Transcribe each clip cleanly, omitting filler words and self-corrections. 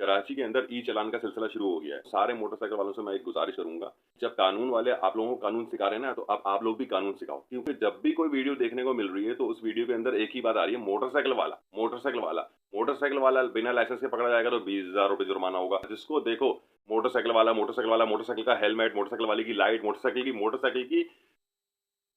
कराची के अंदर ई चालान का सिलसिला शुरू हो गया है। सारे मोटरसाइकिल वालों से मैं एक गुजारिश करूंगा, जब कानून वाले आप लोगों को कानून सिखा रहे हैं ना, तो अब आप लोग भी कानून सिखाओ। क्योंकि जब भी कोई वीडियो देखने को मिल रही है तो उस वीडियो के अंदर एक ही बात आ रही है, मोटरसाइकिल वाला बिना लाइसेंस के पकड़ा जाएगा तो 20,000 रुपए जुर्माना होगा। जिसको देखो मोटरसाइकिल का हेलमेट, मोटरसाइकिल वाले की लाइट, मोटरसाइकिल की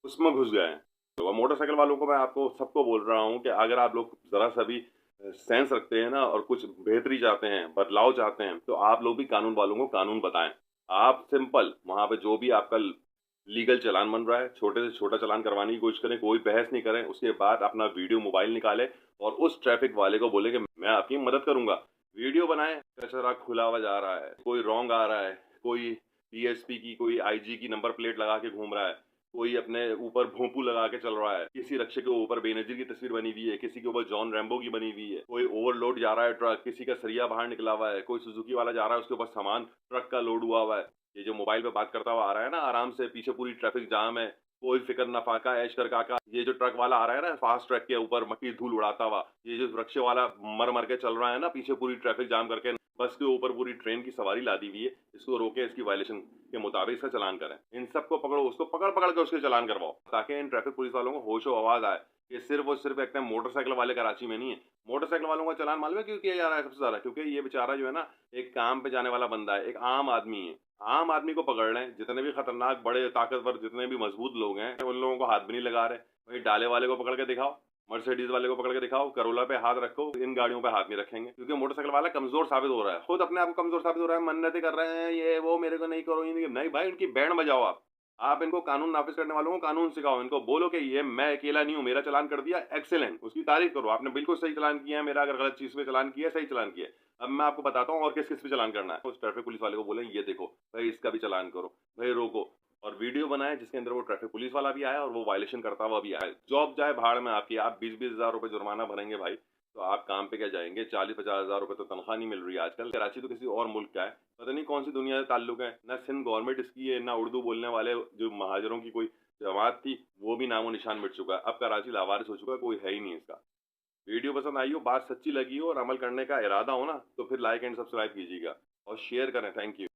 उसमें घुस गए हैं। तो मोटरसाइकिल वालों को मैं आपको सबको बोल रहा हूँ कि अगर आप लोग जरा सा भी सेंस रखते हैं ना और कुछ बेहतरी चाहते हैं, बदलाव चाहते हैं, तो आप लोग भी कानून वालों को कानून बताएं। आप सिंपल वहां पे जो भी आपका लीगल चालान बन रहा है, छोटे से छोटा चालान करवाने की कोशिश करें, कोई बहस नहीं करें। उसके बाद अपना वीडियो मोबाइल निकालें और उस ट्रैफिक वाले को बोले कि मैं आपकी मदद करूंगा। वीडियो बनाएं, कचरा खुला हुआ जा रहा है, कोई रॉन्ग आ रहा है, कोई पीएसपी की, कोई आईजी की नंबर प्लेट लगा के घूम रहा है, कोई अपने ऊपर भोंपू लगा के चल रहा है, किसी रक्षक के ऊपर बेनजीर की तस्वीर बनी हुई है, किसी के ऊपर जॉन रैम्बो की बनी हुई है, कोई ओवरलोड जा रहा है ट्रक, किसी का सरिया बाहर निकला हुआ है, कोई सुजुकी वाला जा रहा है उसके ऊपर सामान ट्रक का लोड हुआ हुआ है। ये जो मोबाइल पे बात करता हुआ आ रहा है ना आराम से, पीछे पूरी ट्रैफिक जाम है, कोई फिक्र न फाका ऐश कर काका। ये जो ट्रक वाला आ रहा है ना फास्ट ट्रक के ऊपर मक्की धूल उड़ाता हुआ, ये जो रिक्शे वाला मर मर के चल रहा है ना पीछे पूरी ट्रैफिक जाम करके, बस के ऊपर पूरी ट्रेन की सवारी लादी हुई है, इसको रोके, इसकी वायलेशन के मुताबिक इसका चालान करें। इन सबको पकड़ो, उसको पकड़ पकड़ के उसके चालान करवाओ, ताकि इन ट्रैफिक पुलिस वालों को होशो आवाज आए। ये सिर्फ और सिर्फ एक मोटरसाइकिल वाले कराची में नहीं है। मोटरसाइकिल वालों का चालान मालूम है क्यों किया जा रहा है सबसे ज्यादा? क्योंकि ये बेचारा जो है ना एक काम पे जाने वाला बंदा है, एक आम आदमी है। आम आदमी को पकड़ रहे हैं, जितने भी खतरनाक बड़े ताकतवर जितने भी मजबूत लोग हैं उन लोगों को हाथ भी नहीं लगा रहे। वही डाले वाले को पकड़ के दिखाओ, मर्सिडीज वाले को पकड़ के दिखाओ, करोला पे हाथ रखो, इन गाड़ियों पे हाथ नहीं रखेंगे। क्योंकि मोटरसाइकिल वाला कमजोर साबित हो रहा है, खुद अपने आप को कमजोर साबित हो रहा है, मन्नतें कर रहे हैं, ये वो मेरे को नहीं करो, ये नहीं भाई, उनकी बैंड बजाओ आप इनको कानून नाफिज करने वालों को कानून सिखाओ। इनको बोलो कि ये मैं अकेला नहीं हूँ, मेरा चालान कर दिया, एक्सेलेंट, उसकी तारीफ करो, आपने बिल्कुल सही चालान किया है, मेरा अगर गलत चीज पे चालान किया, सही चालान किया। अब मैं आपको बताता हूँ और किस किस पे चालान करना है। उस ट्रैफिक पुलिस वाले को बोले ये देखो भाई, इसका भी चालान करो भाई, रोको, और वीडियो बनाए जिसके अंदर वो ट्रैफिक पुलिस वाला भी आया और वो वायलेशन करता हुआ भी आया। जॉब जाए भाड़ में आपकी, आप 20-20 हजार रुपए जुर्माना भरेंगे भाई, तो आप काम पे क्या जाएंगे? 40-50 हजार रुपए तो तनख्वाह नहीं मिल रही है आजकल। कराची तो किसी और मुल्क का है, पता नहीं कौन सी दुनिया से ताल्लुक है। ना सिंध गवर्नमेंट इसकी है, ना उर्दू बोलने वाले जो महाजरों की कोई जमात थी वो भी नामो निशान मिट चुका है। अब कराची लावारिस हो चुका है, कोई है ही नहीं इसका। वीडियो पसंद आई हो, बात सच्ची लगी हो और अमल करने का इरादा हो ना, तो फिर लाइक एंड सब्सक्राइब कीजिएगा और शेयर करें। Thank you.